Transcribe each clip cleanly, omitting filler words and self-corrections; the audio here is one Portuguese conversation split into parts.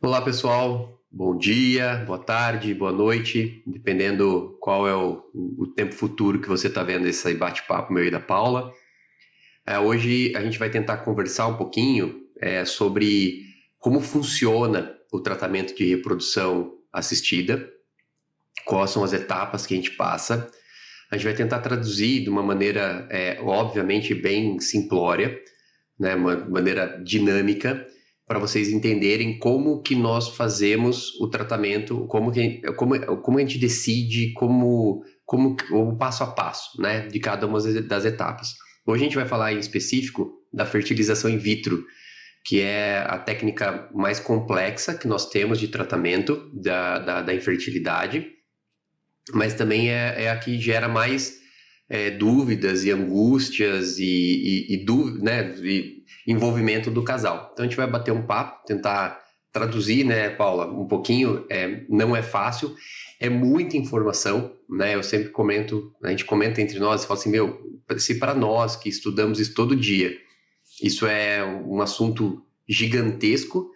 Olá, pessoal. Bom dia, boa tarde, boa noite, dependendo qual é o tempo futuro que você está vendo esse bate-papo meu e da Paula. Hoje a gente vai tentar conversar um pouquinho sobre como funciona o tratamento de reprodução assistida, quais são as etapas que a gente passa. A gente vai tentar traduzir de uma maneira, obviamente, bem simplória, né, uma maneira dinâmica, para vocês entenderem como que nós fazemos o tratamento, como a gente decide, o passo a passo, né, de cada uma das etapas. Hoje a gente vai falar em específico da fertilização in vitro, que é a técnica mais complexa que nós temos de tratamento da infertilidade, mas também é a que gera mais dúvidas e angústias e envolvimento do casal. Então a gente vai bater um papo, tentar traduzir, né, Paula, um pouquinho. Não é fácil, é muita informação, né? Eu sempre comento, a gente comenta entre nós e fala assim, se para nós que estudamos isso todo dia, isso é um assunto gigantesco,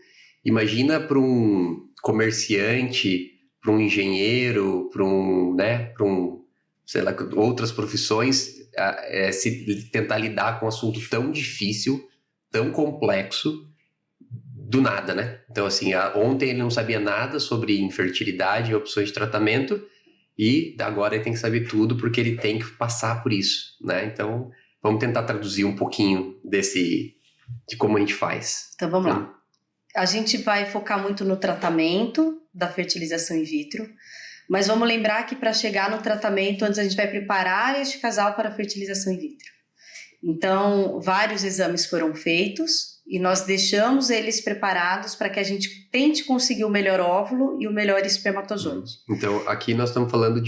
imagina para um comerciante, para um engenheiro, sei lá, outras profissões, se tentar lidar com um assunto tão difícil, tão complexo, do nada, né? Então, assim, ontem ele não sabia nada sobre infertilidade e opções de tratamento, e agora ele tem que saber tudo porque ele tem que passar por isso, né? Então, vamos tentar traduzir um pouquinho de como a gente faz. Então, vamos lá. A gente vai focar muito no tratamento da fertilização in vitro, mas vamos lembrar que para chegar no tratamento, antes a gente vai preparar este casal para a fertilização in vitro. Então, vários exames foram feitos e nós deixamos eles preparados para que a gente tente conseguir o melhor óvulo e o melhor espermatozoide. Então, aqui nós estamos falando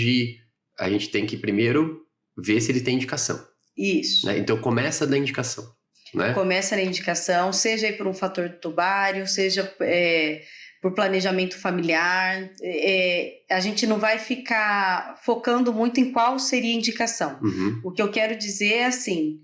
a gente tem que primeiro ver se ele tem indicação. Isso. Né? Então, começa da indicação. Né? Começa na indicação, seja por um fator tubário, seja por planejamento familiar. A gente não vai ficar focando muito em qual seria a indicação. Uhum. O que eu quero dizer é assim,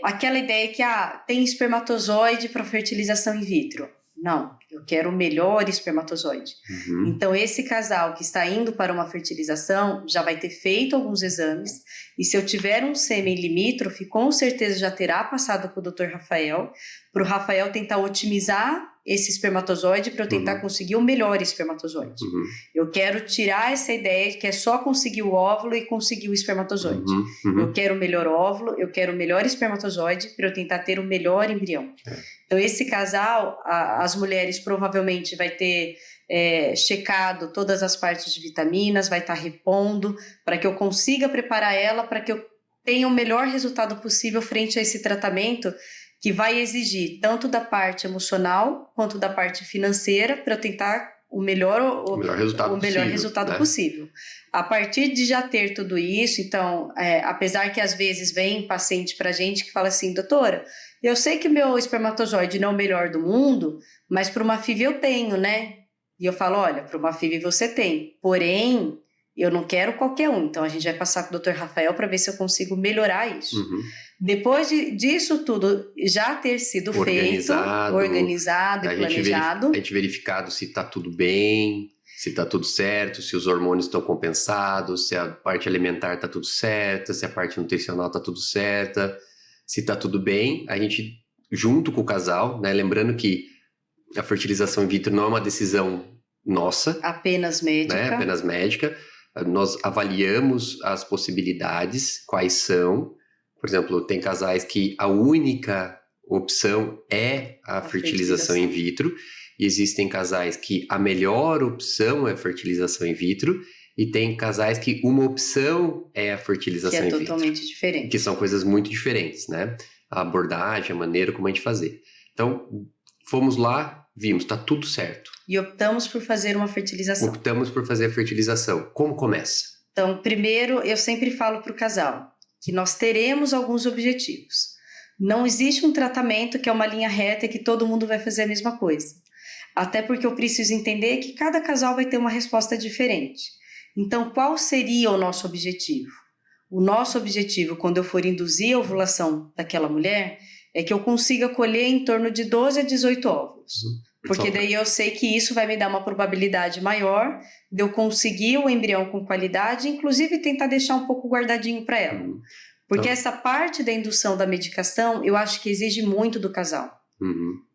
aquela ideia que tem espermatozoide para fertilização in vitro. Não, eu quero o melhor espermatozoide. Uhum. Então, esse casal que está indo para uma fertilização já vai ter feito alguns exames, e se eu tiver um sêmen limítrofe, com certeza já terá passado para o Dr. Rafael, para o Rafael tentar otimizar esse espermatozoide para eu tentar conseguir o melhor espermatozoide. Uhum. Eu quero tirar essa ideia de que é só conseguir o óvulo e conseguir o espermatozoide. Uhum. Eu quero o melhor óvulo, eu quero o melhor espermatozoide para eu tentar ter o melhor embrião. Então, esse casal, as mulheres provavelmente vai ter checado todas as partes de vitaminas, vai estar repondo, para que eu consiga preparar ela, para que eu tenha o melhor resultado possível frente a esse tratamento, que vai exigir tanto da parte emocional quanto da parte financeira, para eu tentar o melhor resultado possível. A partir de já ter tudo isso, então, apesar que às vezes vem paciente para a gente que fala assim, doutora, eu sei que o meu espermatozoide não é o melhor do mundo, mas para uma FIV eu tenho, né? E eu falo, olha, para uma FIV você tem, porém, eu não quero qualquer um. Então, a gente vai passar com o Dr. Rafael para ver se eu consigo melhorar isso. Uhum. Depois disso tudo já ter sido organizado e planejado. A gente verificado se está tudo bem, se está tudo certo, se os hormônios estão compensados, se a parte alimentar está tudo certa, se a parte nutricional está tudo certa, se está tudo bem. A gente, junto com o casal, né, lembrando que a fertilização in vitro não é uma decisão nossa. Apenas médica. Né, apenas médica. Nós avaliamos as possibilidades, quais são. Por exemplo, tem casais que a única opção é a fertilização in vitro, e existem casais que a melhor opção é a fertilização in vitro, e tem casais que uma opção é a fertilização in vitro. Que é totalmente diferente. Que são coisas muito diferentes, né? A abordagem, a maneira como a gente fazer. Então, fomos lá, vimos, tá tudo certo. E optamos por fazer uma fertilização. Optamos por fazer a fertilização. Como começa? Então, primeiro, eu sempre falo para o casal que nós teremos alguns objetivos. Não existe um tratamento que é uma linha reta e que todo mundo vai fazer a mesma coisa. Até porque eu preciso entender que cada casal vai ter uma resposta diferente. Então, qual seria o nosso objetivo? O nosso objetivo, quando eu for induzir a ovulação daquela mulher, é que eu consiga colher em torno de 12 a 18 óvulos. Porque daí eu sei que isso vai me dar uma probabilidade maior de eu conseguir o embrião com qualidade, inclusive tentar deixar um pouco guardadinho para ela. Porque essa parte da indução da medicação, eu acho que exige muito do casal.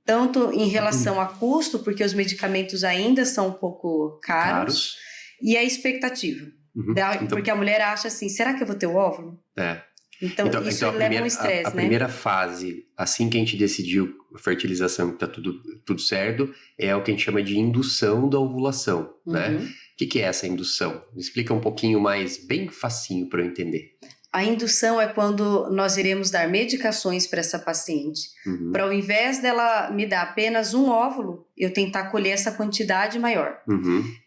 Tanto em relação a custo, porque os medicamentos ainda são um pouco caros. E a expectativa. Porque a mulher acha assim, será que eu vou ter o óvulo? Então isso leva um estresse, né? A primeira fase, assim que a gente decidiu a fertilização, que tá tudo certo, é o que a gente chama de indução da ovulação, né? O que é essa indução? Me explica um pouquinho mais, bem facinho para eu entender. A indução é quando nós iremos dar medicações para essa paciente, para ao invés dela me dar apenas um óvulo, eu tentar colher essa quantidade maior.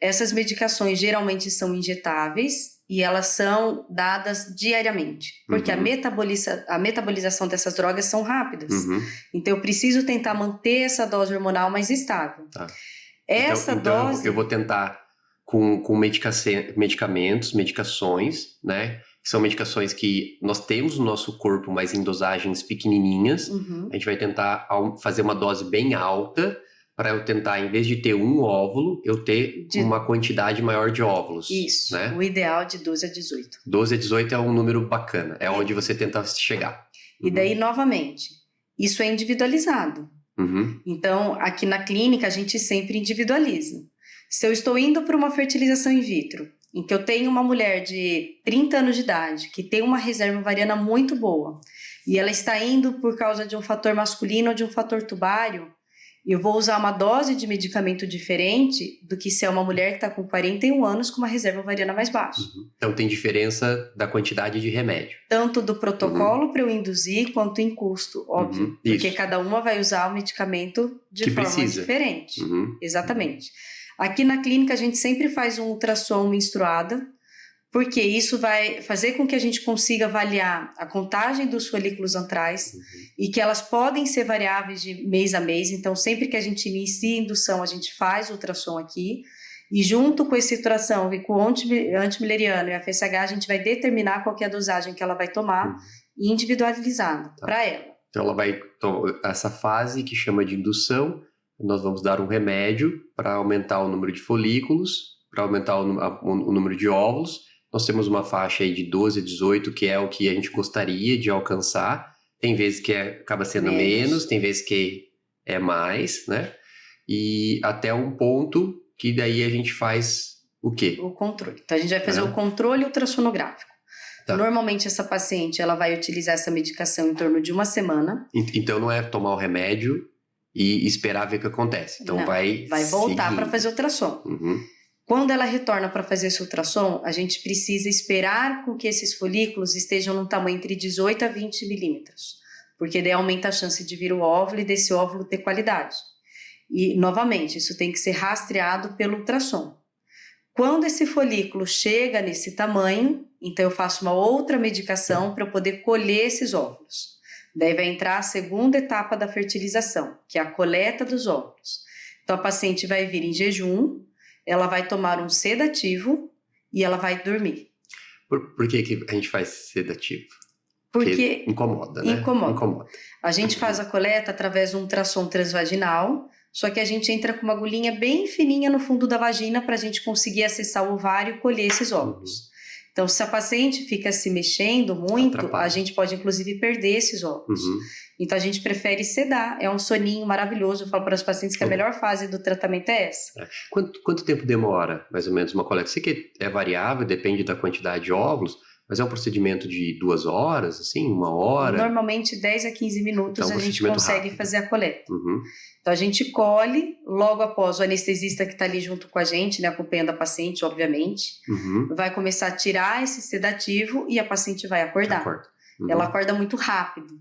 Essas medicações geralmente são injetáveis e elas são dadas diariamente, porque a metabolização dessas drogas são rápidas. Então eu preciso tentar manter essa dose hormonal mais estável. Então eu vou tentar com medicações, né? Que são medicações que nós temos no nosso corpo, mas em dosagens pequenininhas. A gente vai tentar fazer uma dose bem alta para eu tentar, em vez de ter um óvulo, eu ter uma quantidade maior de óvulos. Isso, né? O ideal de 12 a 18. 12 a 18 é um número bacana, é onde você tenta chegar. E daí, novamente, isso é individualizado. Então, aqui na clínica, a gente sempre individualiza. Se eu estou indo para uma fertilização in vitro, em que eu tenho uma mulher de 30 anos de idade, que tem uma reserva ovariana muito boa, e ela está indo por causa de um fator masculino ou de um fator tubário, eu vou usar uma dose de medicamento diferente do que se é uma mulher que está com 41 anos com uma reserva ovariana mais baixa. Então tem diferença da quantidade de remédio. Tanto do protocolo para eu induzir, quanto em custo, óbvio. Porque cada uma vai usar o medicamento de forma diferente. Exatamente. Aqui na clínica a gente sempre faz um ultrassom menstruada, porque isso vai fazer com que a gente consiga avaliar a contagem dos folículos antrais e que elas podem ser variáveis de mês a mês. Então, sempre que a gente inicia a indução, a gente faz o ultrassom aqui e junto com esse ultrassom e com o antimileriano e a FSH, a gente vai determinar qual que é a dosagem que ela vai tomar individualizada para ela. Então, ela vai... essa fase que chama de indução, nós vamos dar um remédio para aumentar o número de folículos, para aumentar o número de óvulos. Nós temos uma faixa aí de 12 a 18, que é o que a gente gostaria de alcançar. Tem vezes que acaba sendo menos, tem vezes que é mais, né? E até um ponto que daí a gente faz o quê? O controle. Então a gente vai fazer o controle ultrassonográfico. Normalmente essa paciente ela vai utilizar essa medicação em torno de uma semana. Então não é tomar o remédio e esperar ver o que acontece. Então vai voltar para fazer ultrassom. Quando ela retorna para fazer esse ultrassom, a gente precisa esperar com que esses folículos estejam num tamanho entre 18 a 20 milímetros, porque daí aumenta a chance de vir o óvulo e desse óvulo ter qualidade. E, novamente, isso tem que ser rastreado pelo ultrassom. Quando esse folículo chega nesse tamanho, então eu faço uma outra medicação para eu poder colher esses óvulos. Daí vai entrar a segunda etapa da fertilização, que é a coleta dos óvulos. Então a paciente vai vir em jejum, ela vai tomar um sedativo e ela vai dormir. Por que a gente faz sedativo? Porque incomoda, né? Incomoda. A gente faz a coleta através de um ultrassom transvaginal, só que a gente entra com uma agulhinha bem fininha no fundo da vagina para a gente conseguir acessar o ovário e colher esses óvulos. Então, se a paciente fica se mexendo muito, a gente pode, inclusive, perder esses óvulos. Então, a gente prefere sedar. É um soninho maravilhoso. Eu falo para as pacientes que a melhor fase do tratamento é essa. Quanto tempo demora, mais ou menos, uma coleta? Sei que é variável, depende da quantidade de óvulos, mas é um procedimento de 2 horas, assim, 1 hora? Normalmente, 10 a 15 minutos a gente consegue fazer a coleta. Então, a gente colhe, logo após o anestesista que está ali junto com a gente, né, acompanhando a paciente, obviamente, vai começar a tirar esse sedativo e a paciente vai acordar. Ela acorda muito rápido.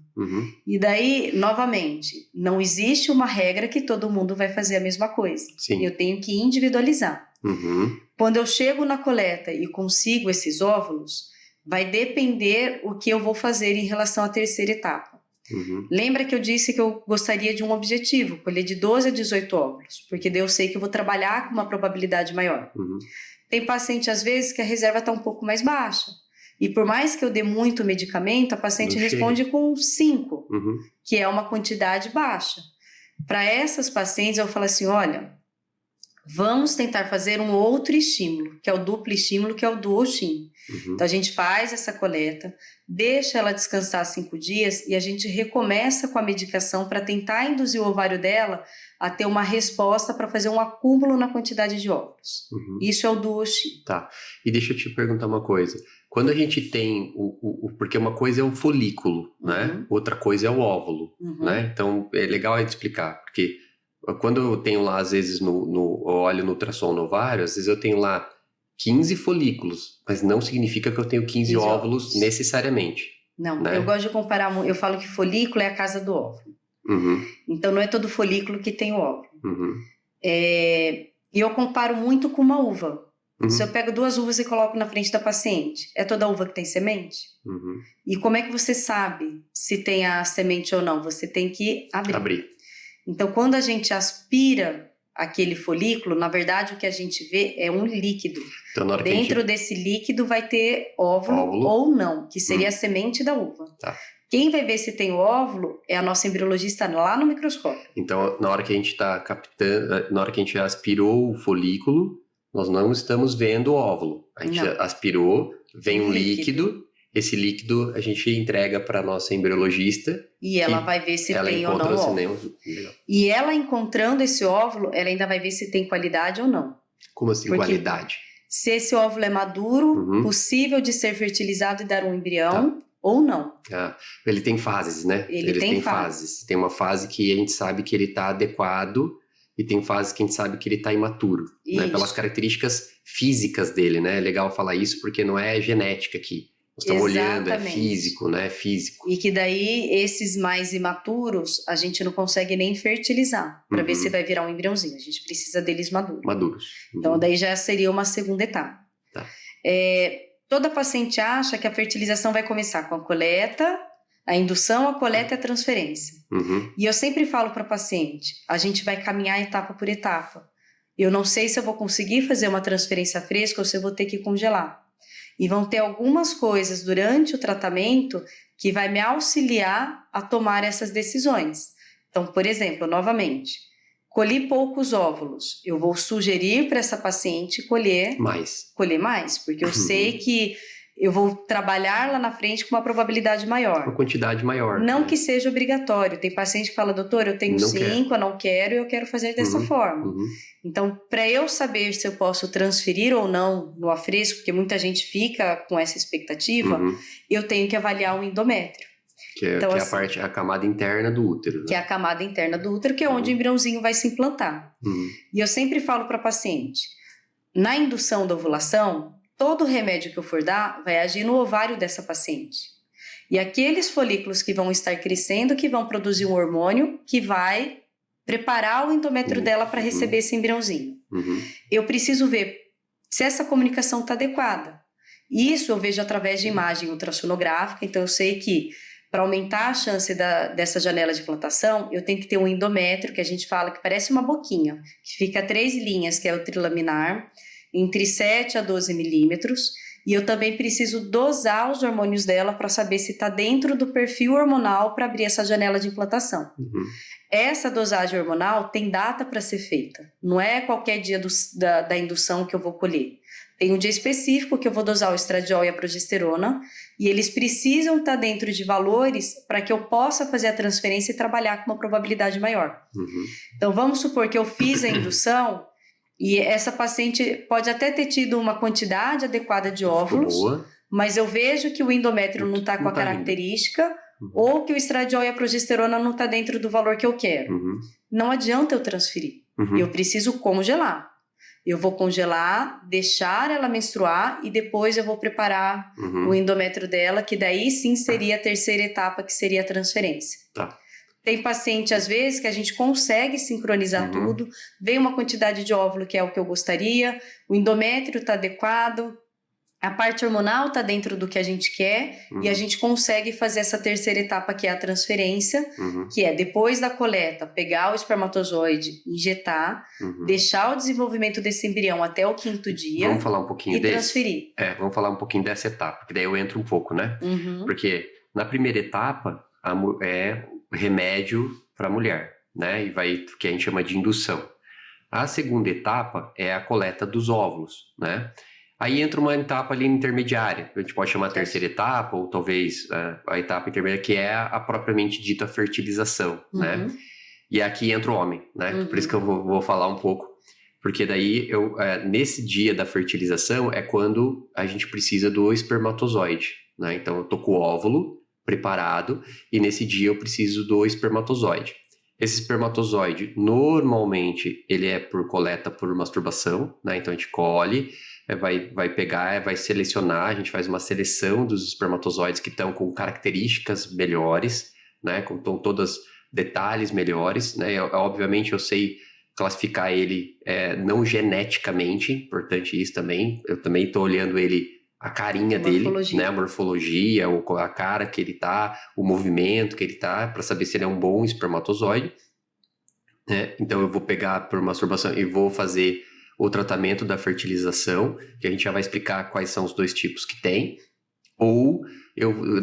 E daí, novamente, não existe uma regra que todo mundo vai fazer a mesma coisa. Eu tenho que individualizar. Quando eu chego na coleta e consigo esses óvulos, vai depender o que eu vou fazer em relação à terceira etapa. Lembra que eu disse que eu gostaria de um objetivo, colher de 12 a 18 óvulos, porque daí eu sei que eu vou trabalhar com uma probabilidade maior. Tem paciente, às vezes, que a reserva está um pouco mais baixa. E por mais que eu dê muito medicamento, a paciente responde com 5, que é uma quantidade baixa. Para essas pacientes, eu falo assim, olha, vamos tentar fazer um outro estímulo, que é o duplo estímulo, que é o duoxim. Então, a gente faz essa coleta, deixa ela descansar 5 dias e a gente recomeça com a medicação para tentar induzir o ovário dela a ter uma resposta para fazer um acúmulo na quantidade de óvulos. Isso é o duoxim. Tá. E deixa eu te perguntar uma coisa. Quando a gente tem porque uma coisa é o folículo, né? Outra coisa é o óvulo, né? Então, é legal a gente explicar, porque quando eu tenho lá, às vezes, eu olho no ultrassom no ovário, às vezes eu tenho lá 15 folículos, mas não significa que eu tenho 15 óvulos necessariamente. Não, né? Eu gosto de comparar, eu falo que folículo é a casa do óvulo. Então, não é todo folículo que tem o óvulo. E eu comparo muito com uma uva. Se eu pego 2 uvas e coloco na frente da paciente, é toda uva que tem semente? E como é que você sabe se tem a semente ou não? Você tem que abrir. Então, quando a gente aspira aquele folículo, na verdade, o que a gente vê é um líquido. Então, dentro desse líquido vai ter óvulo ou não, que seria a semente da uva. Tá. Quem vai ver se tem o óvulo é a nossa embriologista lá no microscópio. Então, na hora que a gente está captando, na hora que a gente aspirou o folículo, nós não estamos vendo o óvulo. A gente aspirou, vem um líquido. Esse líquido a gente entrega para a nossa embriologista. E ela vai ver se tem ou não óvulo. E ela encontrando esse óvulo, ela ainda vai ver se tem qualidade ou não. Como assim, qualidade? Se esse óvulo é maduro, possível de ser fertilizado e dar um embrião ou não. Ele tem fases, né? Ele tem fases. Tem uma fase que a gente sabe que ele está adequado e tem fase que a gente sabe que ele está imaturo. Né? Pelas características físicas dele, né? É legal falar isso porque não é genética aqui. Nós estamos olhando, é físico, né? É físico. E que daí, esses mais imaturos, a gente não consegue nem fertilizar para ver se vai virar um embriãozinho. A gente precisa deles maduros. Então, daí já seria uma segunda etapa. Tá. Toda paciente acha que a fertilização vai começar com a coleta, a indução, a coleta e a transferência. E eu sempre falo para a paciente, a gente vai caminhar etapa por etapa. Eu não sei se eu vou conseguir fazer uma transferência fresca ou se eu vou ter que congelar. E vão ter algumas coisas durante o tratamento que vai me auxiliar a tomar essas decisões. Então, por exemplo, novamente, colhi poucos óvulos. Eu vou sugerir para essa paciente colher mais, porque eu sei que eu vou trabalhar lá na frente com uma probabilidade maior. Uma quantidade maior. Não que seja obrigatório. Tem paciente que fala, doutor, eu tenho 5, eu não quero e eu quero fazer dessa forma. Então, para eu saber se eu posso transferir ou não no afresco, porque muita gente fica com essa expectativa, eu tenho que avaliar o endométrio. Que é a camada interna do útero. Né? Que é a camada interna do útero, que é onde o embriãozinho vai se implantar. E eu sempre falo para a paciente, na indução da ovulação, todo remédio que eu for dar vai agir no ovário dessa paciente. E aqueles folículos que vão estar crescendo, que vão produzir um hormônio que vai preparar o endométrio dela para receber esse embriãozinho. Eu preciso ver se essa comunicação está adequada. Isso eu vejo através de imagem ultrassonográfica, então eu sei que para aumentar a chance dessa janela de implantação, eu tenho que ter um endométrio, que a gente fala que parece uma boquinha, que fica 3 linhas, que é o trilaminar, entre 7 a 12 milímetros, e eu também preciso dosar os hormônios dela para saber se está dentro do perfil hormonal para abrir essa janela de implantação. Essa dosagem hormonal tem data para ser feita, não é qualquer dia da indução que eu vou colher. Tem um dia específico que eu vou dosar o estradiol e a progesterona, e eles precisam estar dentro de valores para que eu possa fazer a transferência e trabalhar com uma probabilidade maior. Então, vamos supor que eu fiz a indução, e essa paciente pode até ter tido uma quantidade adequada de óvulos, mas eu vejo que o endométrio não está com a característica, ou que o estradiol e a progesterona não está dentro do valor que eu quero. Não adianta eu transferir. Eu preciso congelar. Eu vou congelar, deixar ela menstruar e depois eu vou preparar o endométrio dela, que daí sim seria a terceira etapa, que seria a transferência. Tem paciente, às vezes, que a gente consegue sincronizar tudo, vem uma quantidade de óvulo que é o que eu gostaria, o endométrio está adequado, a parte hormonal está dentro do que a gente quer e a gente consegue fazer essa terceira etapa, que é a transferência, que é depois da coleta, pegar o espermatozoide, injetar, deixar o desenvolvimento desse embrião até o 5º dia. Vamos falar um pouquinho transferir. Vamos falar um pouquinho dessa etapa, que daí eu entro um pouco, né? Porque na primeira etapa é remédio para a mulher. né? Que a gente chama de indução. A segunda etapa é a coleta dos óvulos, né? Aí entra uma etapa ali intermediária, a gente pode chamar a terceira etapa, ou talvez a etapa intermediária, que é a propriamente dita fertilização, né? E aqui entra o homem, né? Por isso que eu vou falar um pouco, porque daí nesse dia da fertilização é quando a gente precisa do espermatozoide, né? Então eu tô com o óvulo preparado e nesse dia eu preciso do espermatozoide. Esse espermatozoide, normalmente, ele é por coleta por masturbação, né? Então a gente colhe, vai pegar, vai selecionar, a gente faz uma seleção dos espermatozoides que estão com características melhores, né? Com todos detalhes melhores, né? Obviamente eu sei classificar ele não geneticamente, importante isso também. Eu também estou olhando ele, a carinha dele, né? A morfologia, a cara que ele tá, o movimento que ele tá, para saber se ele é um bom espermatozoide, né? Então eu vou pegar por masturbação e vou fazer o tratamento da fertilização, que a gente já vai explicar quais são os dois tipos que tem. Ou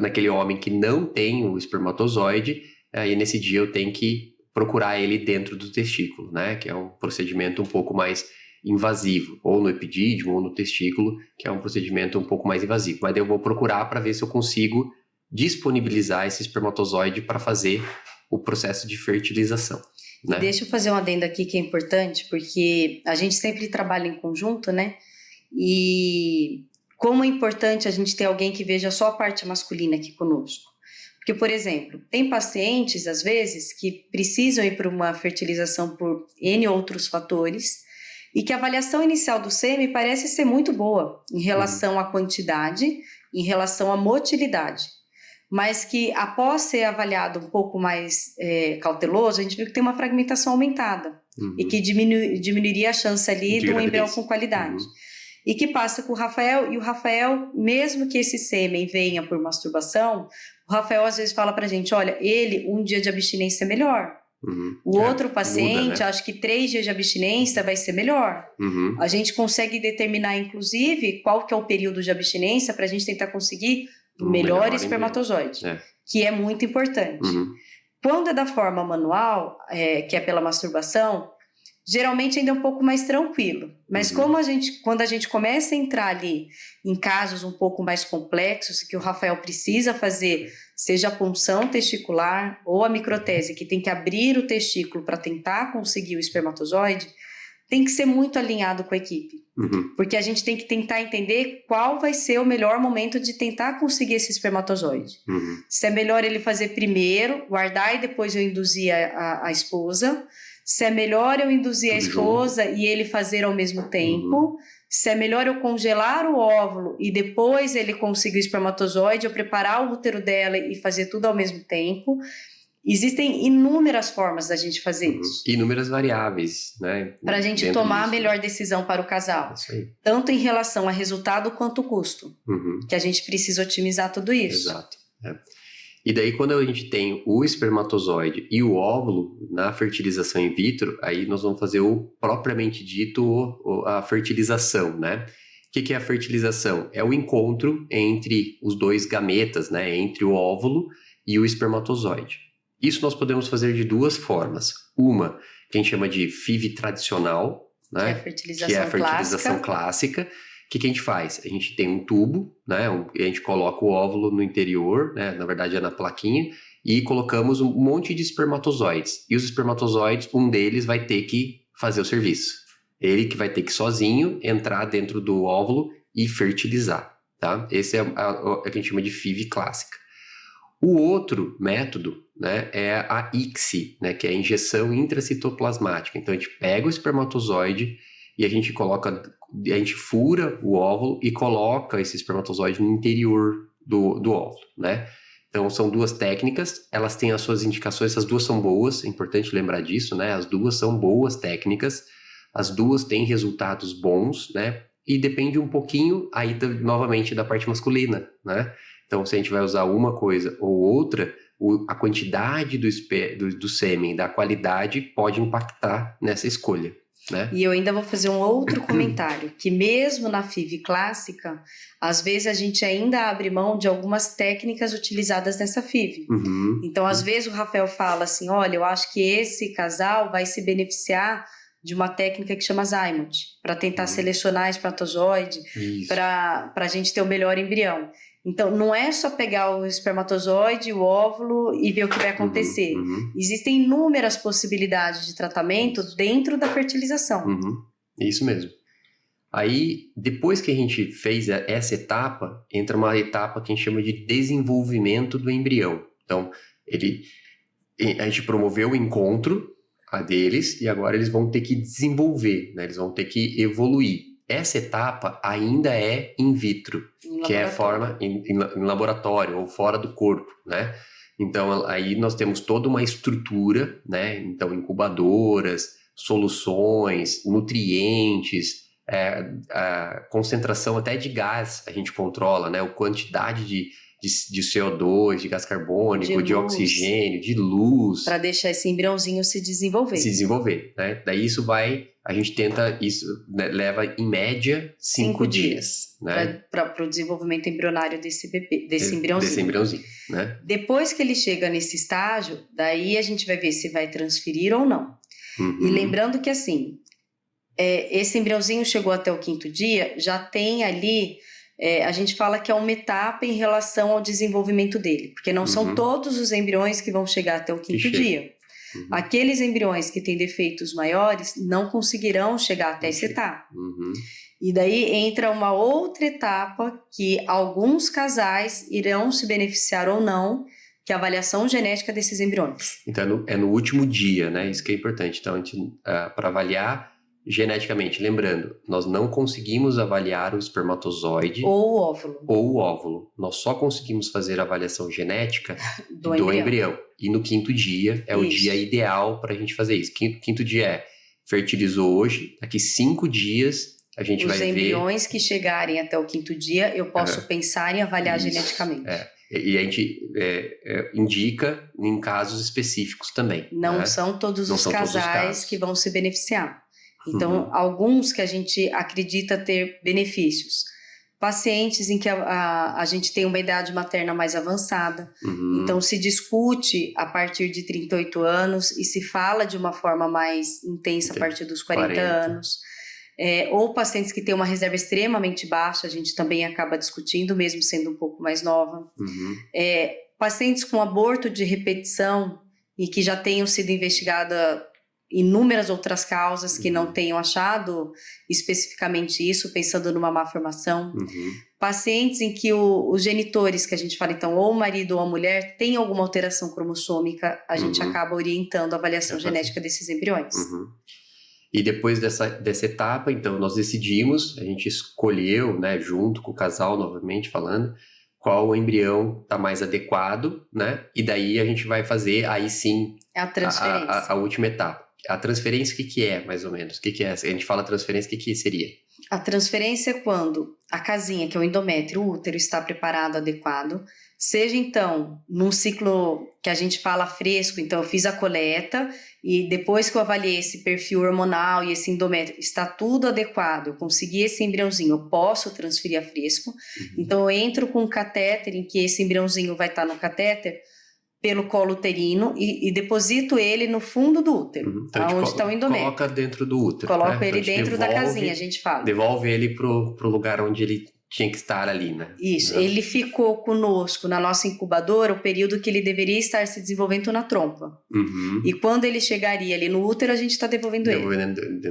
naquele homem que não tem o espermatozoide, aí nesse dia eu tenho que procurar ele dentro do testículo, né? Que é um procedimento um pouco mais invasivo, ou no epidídimo, ou no testículo, que é um procedimento um pouco mais invasivo. Mas daí eu vou procurar para ver se eu consigo disponibilizar esse espermatozoide para fazer o processo de fertilização, né? Deixa eu fazer um adendo aqui que é importante, porque a gente sempre trabalha em conjunto, né? E como é importante a gente ter alguém que veja só a parte masculina aqui conosco. Porque, por exemplo, tem pacientes, às vezes, que precisam ir para uma fertilização por N outros fatores, e que a avaliação inicial do sêmen parece ser muito boa em relação à quantidade, em relação à motilidade. Mas que após ser avaliado um pouco mais cauteloso, a gente viu que tem uma fragmentação aumentada e que diminuiria a chance ali de um embrião com qualidade. E que passa com o Rafael, e o Rafael, mesmo que esse sêmen venha por masturbação, o Rafael às vezes fala pra gente, olha, um dia de abstinência é melhor. O outro paciente, muda, né? Acho que 3 dias de abstinência vai ser melhor. A gente consegue determinar, inclusive, qual que é o período de abstinência para a gente tentar conseguir o melhor espermatozoide, que é muito importante. Quando é da forma manual, que é pela masturbação, geralmente ainda é um pouco mais tranquilo. Mas quando a gente começa a entrar ali em casos um pouco mais complexos, que o Rafael precisa fazer, seja a punção testicular ou a microtese, que tem que abrir o testículo para tentar conseguir o espermatozoide, tem que ser muito alinhado com a equipe. Porque a gente tem que tentar entender qual vai ser o melhor momento de tentar conseguir esse espermatozoide. Se é melhor ele fazer primeiro, guardar e depois eu induzir a esposa. Se é melhor eu induzir a esposa e ele fazer ao mesmo tempo. Se é melhor eu congelar o óvulo e depois ele conseguir o espermatozoide, eu preparar o útero dela e fazer tudo ao mesmo tempo. Existem inúmeras formas da gente fazer isso. Inúmeras variáveis, né? Para a gente tomar a melhor decisão para o casal. Isso aí. Tanto em relação a resultado quanto custo. Que a gente precisa otimizar tudo isso. Exato. E daí, quando a gente tem o espermatozoide e o óvulo na fertilização in vitro, aí nós vamos fazer o propriamente dito a fertilização, né? O que é a fertilização? É o encontro entre os dois gametas, né? Entre o óvulo e o espermatozoide. Isso nós podemos fazer de 2 formas. Uma, que a gente chama de FIV tradicional, né? Que é a fertilização clássica. O que a gente faz? A gente tem um tubo, né? A gente coloca o óvulo no interior, né? Na verdade é na plaquinha, e colocamos um monte de espermatozoides. E os espermatozoides, um deles vai ter que fazer o serviço. Ele que vai ter que sozinho entrar dentro do óvulo e fertilizar, tá? Esse é o que a gente chama de FIV clássica. O outro método, né, é a ICSI, né? Que é a injeção intracitoplasmática. Então a gente pega o espermatozoide e a gente fura o óvulo e coloca esse espermatozoide no interior do óvulo, né? Então, são 2 técnicas, elas têm as suas indicações, essas 2 são boas, é importante lembrar disso, né? As 2 são boas técnicas, as 2 têm resultados bons, né? E depende um pouquinho, aí, novamente, da parte masculina, né? Então, se a gente vai usar uma coisa ou outra, a quantidade do sêmen, da qualidade, pode impactar nessa escolha. né? E eu ainda vou fazer um outro comentário, que mesmo na FIV clássica, às vezes a gente ainda abre mão de algumas técnicas utilizadas nessa FIV. Então, às vezes o Rafael fala assim, olha, eu acho que esse casal vai se beneficiar de uma técnica que chama Zymote, para tentar selecionar espermatozoide, para a gente ter o melhor embrião. Então, não é só pegar o espermatozoide, o óvulo e ver o que vai acontecer. Existem inúmeras possibilidades de tratamento dentro da fertilização. Isso mesmo. Aí, depois que a gente fez essa etapa, entra uma etapa que a gente chama de desenvolvimento do embrião. Então, a gente promoveu o encontro deles e agora eles vão ter que desenvolver, né? Eles vão ter que evoluir. Essa etapa ainda é in vitro, que é a forma em laboratório ou fora do corpo, né? Então, aí nós temos toda uma estrutura, né? Então, incubadoras, soluções, nutrientes, a concentração até de gás a gente controla, né? A quantidade de CO2, de gás carbônico, de oxigênio, de luz. Para deixar esse embriãozinho se desenvolver. Né? Daí a gente tenta, isso, né, leva em média 5 dias. Né? Para o desenvolvimento embrionário desse embriãozinho. Desse embriãozinho, né? Depois que ele chega nesse estágio, daí a gente vai ver se vai transferir ou não. E lembrando que assim, esse embriãozinho chegou até o 5º dia, já tem ali... a gente fala que é uma etapa em relação ao desenvolvimento dele, porque não são todos os embriões que vão chegar até o 5º dia. Aqueles embriões que têm defeitos maiores não conseguirão chegar até essa etapa. E daí entra uma outra etapa que alguns casais irão se beneficiar ou não, que é a avaliação genética desses embriões. Então é no último dia, né? Isso que é importante. Então, para avaliar geneticamente, lembrando, nós não conseguimos avaliar o espermatozoide ou o óvulo. Nós só conseguimos fazer a avaliação genética do embrião. E no 5º dia é o dia ideal para a gente fazer isso. Quinto dia fertilizou hoje, daqui 5 dias a gente vai ver... Os embriões que chegarem até o 5º dia, eu posso pensar em avaliar geneticamente. E a gente indica em casos específicos também. Não são todos os casais que vão se beneficiar. Então, alguns que a gente acredita ter benefícios. Pacientes em que a gente tem uma idade materna mais avançada. Então, se discute a partir de 38 anos e se fala de uma forma mais intensa a partir dos 40 anos. Ou pacientes que têm uma reserva extremamente baixa, a gente também acaba discutindo, mesmo sendo um pouco mais nova. Pacientes com aborto de repetição e que já tenham sido investigadas inúmeras outras causas que não tenham achado especificamente isso, pensando numa má formação. Pacientes em que os genitores, que a gente fala então, ou o marido ou a mulher, tem alguma alteração cromossômica, a gente acaba orientando a avaliação genética desses embriões. E depois dessa etapa, então, nós decidimos, a gente escolheu, né, junto com o casal, novamente falando, qual o embrião está mais adequado, né? E daí a gente vai fazer, aí sim, a transferência. A última etapa. A transferência, o que é, mais ou menos? O que é? A gente fala transferência, o que seria? A transferência é quando a casinha, que é o endométrio, o útero, está preparado, adequado, seja então num ciclo que a gente fala fresco, então eu fiz a coleta e depois que eu avaliei esse perfil hormonal e esse endométrio, está tudo adequado, eu consegui esse embriãozinho, eu posso transferir a fresco, então eu entro com um catéter em que esse embriãozinho vai estar no catéter, pelo colo uterino e deposito ele no fundo do útero, então onde está o endométrio. Coloca dentro do útero. Coloca ele então dentro da casinha, a gente fala. Devolve ele pro lugar onde ele tinha que estar ali, né? Isso, ele ficou conosco na nossa incubadora o período que ele deveria estar se desenvolvendo na trompa. E quando ele chegaria ali no útero, a gente está devolvendo ele.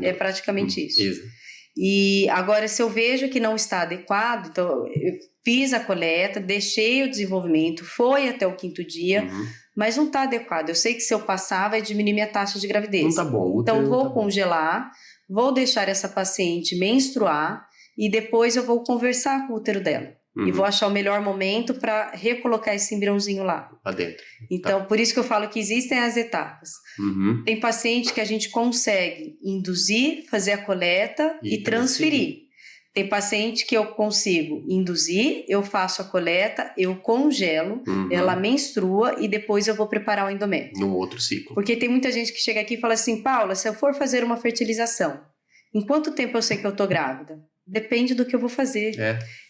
É praticamente isso. Isso. E agora, se eu vejo que não está adequado, então eu fiz a coleta, deixei o desenvolvimento, foi até o 5º dia, mas não está adequado. Eu sei que se eu passar, vai diminuir minha taxa de gravidez. Não está bom. Então, vou congelar, vou deixar essa paciente menstruar e depois eu vou conversar com o útero dela. E vou achar o melhor momento para recolocar esse embriãozinho lá. Lá dentro. Então, por isso que eu falo que existem as etapas. Tem paciente que a gente consegue induzir, fazer a coleta e transferir. Tem paciente que eu consigo induzir, eu faço a coleta, eu congelo, ela menstrua e depois eu vou preparar o endométrio. No outro ciclo. Porque tem muita gente que chega aqui e fala assim, Paula, se eu for fazer uma fertilização, em quanto tempo eu sei que eu tô grávida? Depende do que eu vou fazer.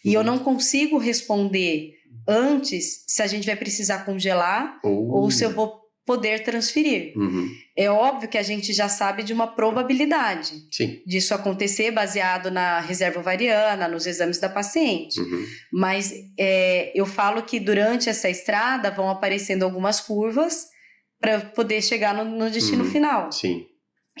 E eu não consigo responder antes se a gente vai precisar congelar ou se eu vou poder transferir. É óbvio que a gente já sabe de uma probabilidade disso acontecer baseado na reserva ovariana, nos exames da paciente. Mas eu falo que durante essa estrada vão aparecendo algumas curvas para poder chegar no destino final. Sim.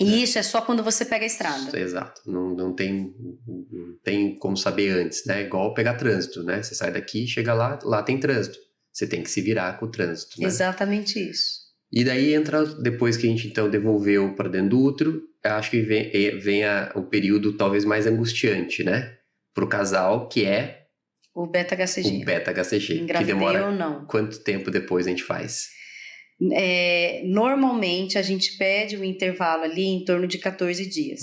E isso é só quando você pega a estrada. Exato. Não tem como saber antes, né? Igual pegar trânsito, né? Você sai daqui, chega lá tem trânsito. Você tem que se virar com o trânsito, né? Exatamente isso. E daí entra, depois que a gente então devolveu para dentro do útero, acho que vem o período talvez mais angustiante, né? Para o casal, que é... O beta-HCG. O beta-HCG. Engravidei que demora ou não. Quanto tempo depois a gente faz? Normalmente a gente pede um intervalo ali em torno de 14 dias.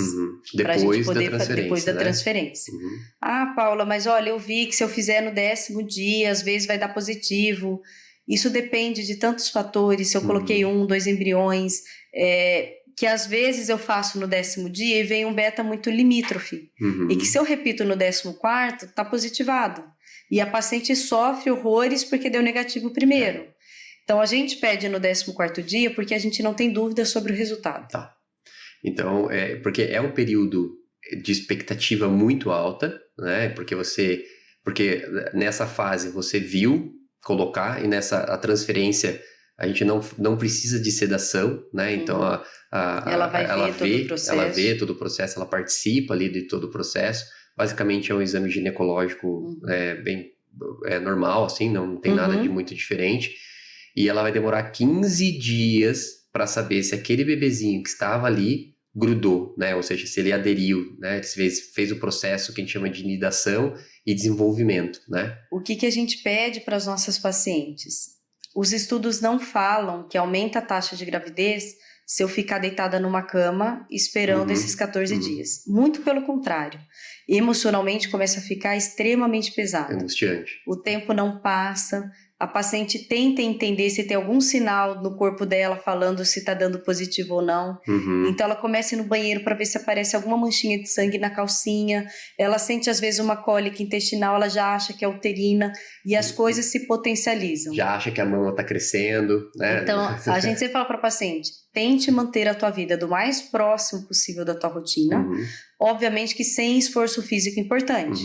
Depois da transferência. Depois da transferência. Ah, Paula, mas olha, eu vi que se eu fizer no 10º dia, às vezes vai dar positivo. Isso depende de tantos fatores. Se eu coloquei 1, 2 embriões, que às vezes eu faço no 10º dia e vem um beta muito limítrofe. E que se eu repito no 14º, está positivado. E a paciente sofre horrores porque deu negativo primeiro. Então, a gente pede no 14º dia porque a gente não tem dúvida sobre o resultado. Tá. Então, porque é um período de expectativa muito alta, né? Porque nessa fase você viu colocar e a transferência a gente não precisa de sedação, né? Então, ela vê todo o processo, ela participa ali de todo o processo. Basicamente, é um exame ginecológico bem normal, assim, não tem nada de muito diferente. E ela vai demorar 15 dias para saber se aquele bebezinho que estava ali grudou, né? Ou seja, se ele aderiu, né? Ele fez o processo que a gente chama de nidação e desenvolvimento, né? O que a gente pede para as nossas pacientes? Os estudos não falam que aumenta a taxa de gravidez se eu ficar deitada numa cama esperando esses 14 dias. Muito pelo contrário. Emocionalmente começa a ficar extremamente pesado. Angustiante. O tempo não passa. A paciente tenta entender se tem algum sinal no corpo dela falando se está dando positivo ou não. Então ela começa a ir no banheiro para ver se aparece alguma manchinha de sangue na calcinha. Ela sente às vezes uma cólica intestinal, ela já acha que é uterina e as coisas se potencializam. Já acha que a mama está crescendo, né? Então a gente sempre fala para a paciente, tente manter a tua vida do mais próximo possível da tua rotina. Obviamente que sem esforço físico importante.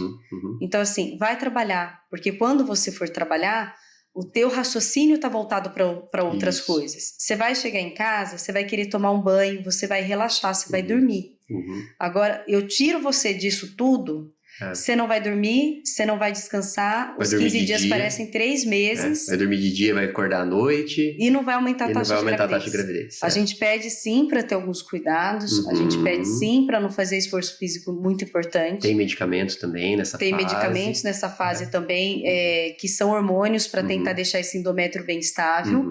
Então assim, vai trabalhar, porque quando você for trabalhar, o teu raciocínio está voltado para outras coisas. Você vai chegar em casa, você vai querer tomar um banho, você vai relaxar, você vai dormir. Agora, eu tiro você disso tudo, você não vai dormir, você não vai descansar, os 15 dias parecem 3 meses. Vai dormir de dia, vai acordar à noite. E não vai aumentar a taxa de gravidez. A gente pede sim para ter alguns cuidados, a gente pede sim para não fazer esforço físico muito importante. Tem medicamentos também nessa fase. Tem medicamentos nessa fase também, que são hormônios para tentar deixar esse endométrio bem estável,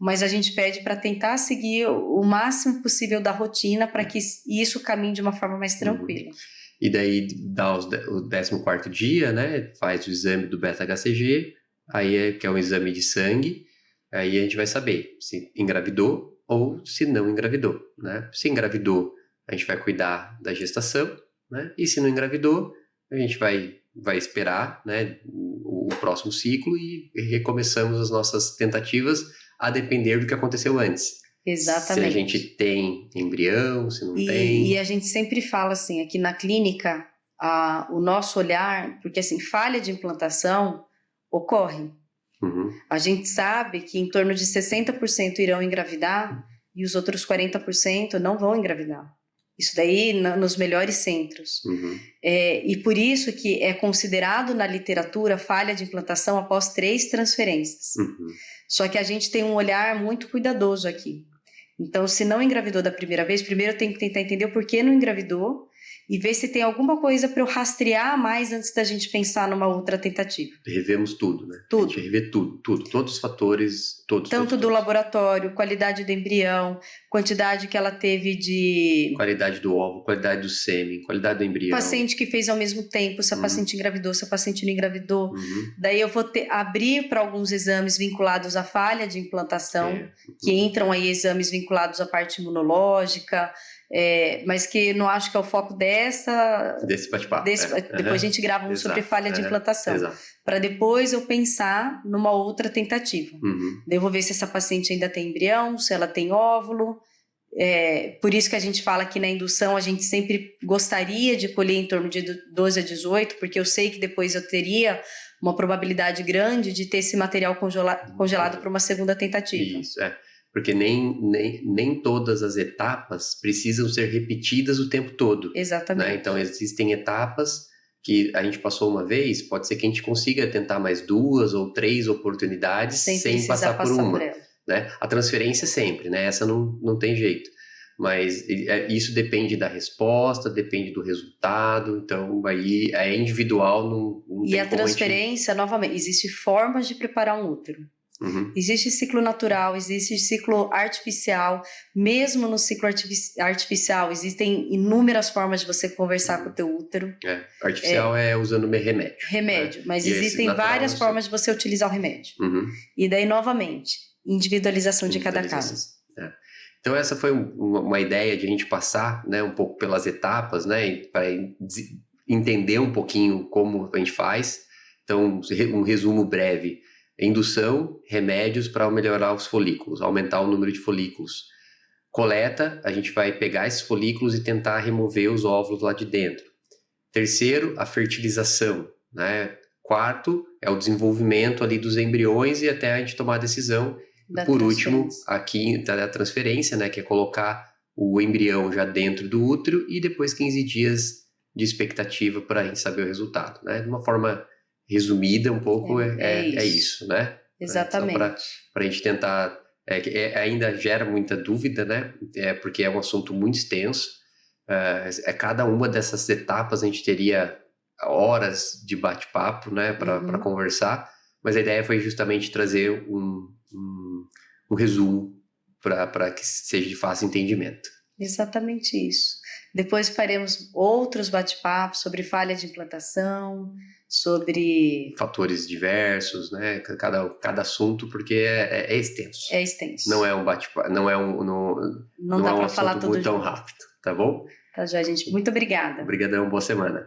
mas a gente pede para tentar seguir o máximo possível da rotina para que isso caminhe de uma forma mais tranquila. E daí dá o 14º dia, né? Faz o exame do beta-HCG, aí que é um exame de sangue, aí a gente vai saber se engravidou ou se não engravidou, né? Se engravidou, a gente vai cuidar da gestação, né? E se não engravidou, a gente vai esperar, né, o próximo ciclo e recomeçamos as nossas tentativas a depender do que aconteceu antes. Exatamente. Se a gente tem embrião, se não tem. E a gente sempre fala assim, aqui na clínica, o nosso olhar, porque assim, falha de implantação ocorre. A gente sabe que em torno de 60% irão engravidar e os outros 40% não vão engravidar. Isso daí nos melhores centros. E por isso que é considerado na literatura falha de implantação após 3 transferências. Só que a gente tem um olhar muito cuidadoso aqui. Então, se não engravidou da primeira vez, primeiro eu tenho que tentar entender o porquê não engravidou e ver se tem alguma coisa para eu rastrear mais antes da gente pensar numa outra tentativa. Revemos tudo, né? Tudo. A gente revê tudo, todos os fatores, Tanto do laboratório, qualidade do embrião, quantidade que ela teve de... Qualidade do óvulo, qualidade do sêmen, qualidade do embrião. Paciente que fez ao mesmo tempo, se a paciente engravidou, se a paciente não engravidou. Daí eu vou abrir para alguns exames vinculados à falha de implantação, que entram aí exames vinculados à parte imunológica, mas que não acho que é o foco desse bate-papo. Depois a gente grava sobre falha de implantação. Para depois eu pensar numa outra tentativa. Daí eu vou ver se essa paciente ainda tem embrião, se ela tem óvulo. Por isso que a gente fala que na indução a gente sempre gostaria de colher em torno de 12 a 18, porque eu sei que depois eu teria uma probabilidade grande de ter esse material congelado para uma segunda tentativa. Isso, porque nem todas as etapas precisam ser repetidas o tempo todo. Exatamente. Né? Então, existem etapas que a gente passou uma vez, pode ser que a gente consiga tentar mais 2 ou 3 oportunidades sem passar por uma. Né? A transferência sempre, né? Essa não tem jeito. Mas isso depende da resposta, depende do resultado, então aí é individual. Não e tem a transferência, novamente, existem formas de preparar um útero. Existe ciclo natural, existe ciclo artificial. Mesmo no ciclo artificial, existem inúmeras formas de você conversar com o teu útero. Artificial é usando remédio. Remédio, né? Mas existem várias formas de você utilizar o remédio. E daí, novamente, individualização de cada caso. Então essa foi uma ideia de a gente passar, né, um pouco pelas etapas, né, para entender um pouquinho como a gente faz. Então, um resumo breve. Indução, remédios para melhorar os folículos, aumentar o número de folículos. Coleta, a gente vai pegar esses folículos e tentar remover os óvulos lá de dentro. Terceiro, a fertilização, né? Quarto, é o desenvolvimento ali dos embriões e até a gente tomar a decisão. Por último, aqui está a transferência, né? Que é colocar o embrião já dentro do útero e depois 15 dias de expectativa para a gente saber o resultado, né? De uma forma resumida um pouco, é isso, né? Exatamente. Então, para a gente tentar... ainda gera muita dúvida, né? Porque é um assunto muito extenso. Cada uma dessas etapas a gente teria horas de bate-papo, né? Para conversar. Mas a ideia foi justamente trazer um resumo para que seja de fácil entendimento. Exatamente isso. Depois faremos outros bate-papos sobre falha de implantação, sobre... fatores diversos, né? Cada assunto, porque é extenso. É extenso. Não é um bate-papo, não dá é um para falar assunto tudo muito tão rápido, tá bom? Tá, já, gente. Muito obrigada. Obrigadão, boa semana.